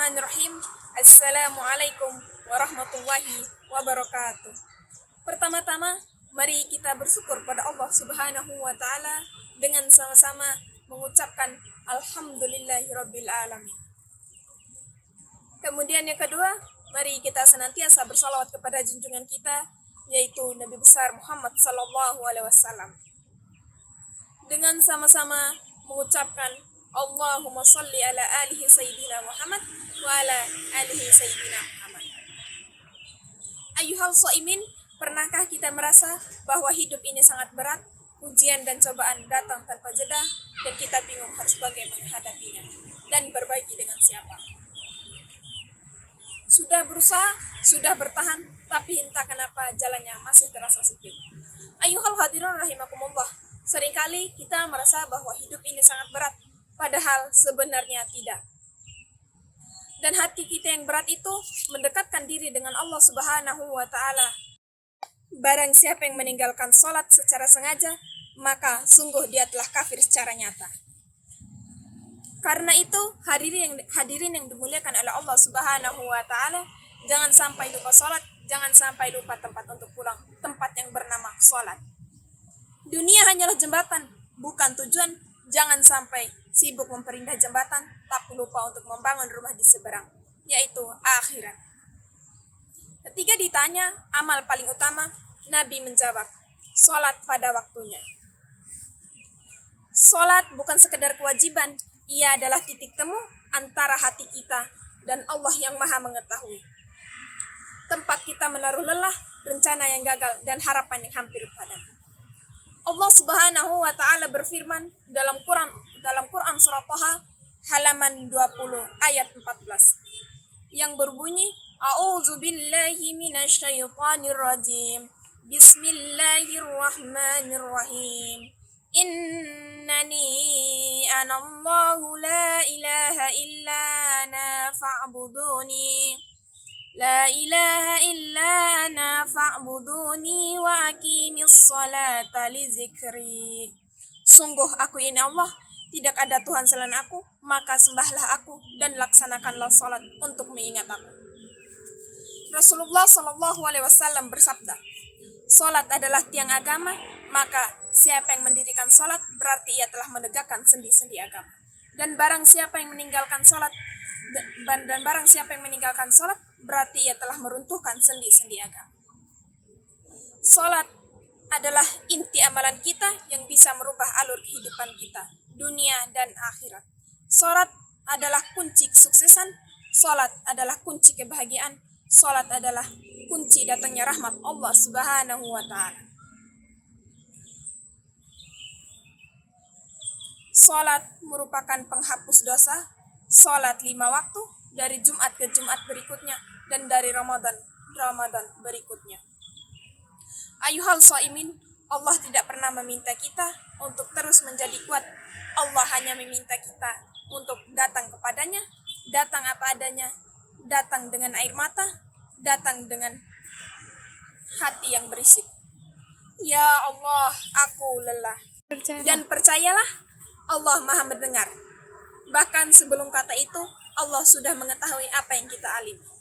Bismillahirrahmanirrahim. Assalamualaikum warahmatullahi wabarakatuh. Pertama-tama, mari kita bersyukur pada Allah Subhanahu wa Ta'ala dengan sama-sama mengucapkan Alhamdulillahirabbil alamin. Kemudian yang kedua, mari kita senantiasa bersalawat kepada junjungan kita, yaitu Nabi besar Muhammad sallallahu alaihi wasallam. Dengan sama-sama mengucapkan Allahumma salli ala alihi sayyidina Muhammad wa ala alihi sayyidina Muhammad. Ayyuhal shaimin, pernahkah kita merasa bahwa hidup ini sangat berat, ujian dan cobaan datang tanpa jeda, dan kita bingung harus bagaimana menghadapinya dan berbagi dengan siapa? Sudah berusaha, sudah bertahan, tapi entah kenapa jalannya masih terasa sempit. Ayyuhal hadirin rahimakumullah, seringkali kita merasa bahwa hidup ini sangat berat, padahal sebenarnya tidak. Dan hati kita yang berat itu mendekatkan diri dengan Allah Subhanahu wa Ta'ala. Barang siapa yang meninggalkan sholat secara sengaja, maka sungguh dia telah kafir secara nyata. Karena itu, hadirin yang dimuliakan oleh Allah Subhanahu wa Ta'ala, jangan sampai lupa sholat, jangan sampai lupa tempat untuk pulang, tempat yang bernama sholat. Dunia hanyalah jembatan, bukan tujuan. Jangan sampai sibuk memperindah jembatan, tapi lupa untuk membangun rumah di seberang, yaitu akhirat. Ketika ditanya amal paling utama, Nabi menjawab, sholat pada waktunya. Sholat bukan sekedar kewajiban, ia adalah titik temu antara hati kita dan Allah yang maha mengetahui. Tempat kita menaruh lelah, rencana yang gagal, dan harapan yang hampir padam. Allah Subhanahu wa Ta'ala berfirman dalam Quran surah Taha halaman 20 ayat 14 yang berbunyi, A'udzu billahi minasyaitonir rajim. Bismillahirrahmanirrahim. Innani anallahu la ilaha illa ana fa'buduni. La ilaha illa ana fa'buduni wa aqimis salata li zikri. Sungguh aku ini Allah, tidak ada Tuhan selain aku, maka sembahlah aku dan laksanakanlah salat untuk mengingat aku. Rasulullah sallallahu alaihi wasallam bersabda, salat adalah tiang agama, maka siapa yang mendirikan salat berarti ia telah menegakkan sendi-sendi agama. Dan barang siapa yang meninggalkan salat berarti ia telah meruntuhkan sendi-sendi agama. Salat adalah inti amalan kita yang bisa merubah alur kehidupan kita, dunia dan akhirat. Salat adalah kunci kesuksesan, salat adalah kunci kebahagiaan, salat adalah kunci datangnya rahmat Allah Subhanahu wa Ta'ala. Salat merupakan penghapus dosa, salat 5 waktu dari Jumat ke Jumat berikutnya, dan dari Ramadan berikutnya. Ayyuhal shaimin, Allah tidak pernah meminta kita untuk terus menjadi kuat. Allah hanya meminta kita untuk datang kepadanya, datang apa adanya, datang dengan air mata, datang dengan hati yang berisik. Ya Allah, aku lelah. Dan percayalah, Allah maha mendengar. Bahkan sebelum kata itu, Allah sudah mengetahui apa yang kita alami.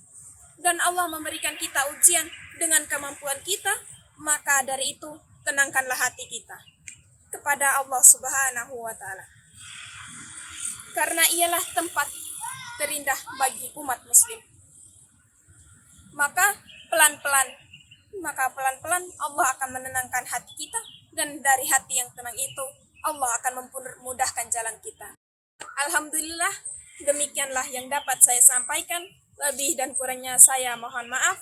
Dan Allah memberikan kita ujian dengan kemampuan kita, maka dari itu tenangkanlah hati kita kepada Allah Subhanahu wa Ta'ala. Karena ialah tempat terindah bagi umat muslim. Maka pelan-pelan Allah akan menenangkan hati kita, dan dari hati yang tenang itu Allah akan memudahkan jalan kita. Alhamdulillah, demikianlah yang dapat saya sampaikan. Lebih dan kurangnya saya mohon maaf.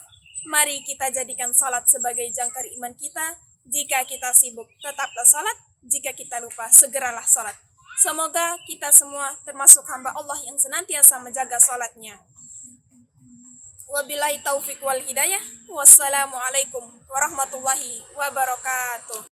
Mari kita jadikan salat sebagai jangkar iman kita. Jika kita sibuk, tetaplah salat. Jika kita lupa, segeralah salat. Semoga kita semua termasuk hamba Allah yang senantiasa menjaga salatnya. Wabillahi taufiq wal hidayah. Wassalamualaikum warahmatullahi wabarakatuh.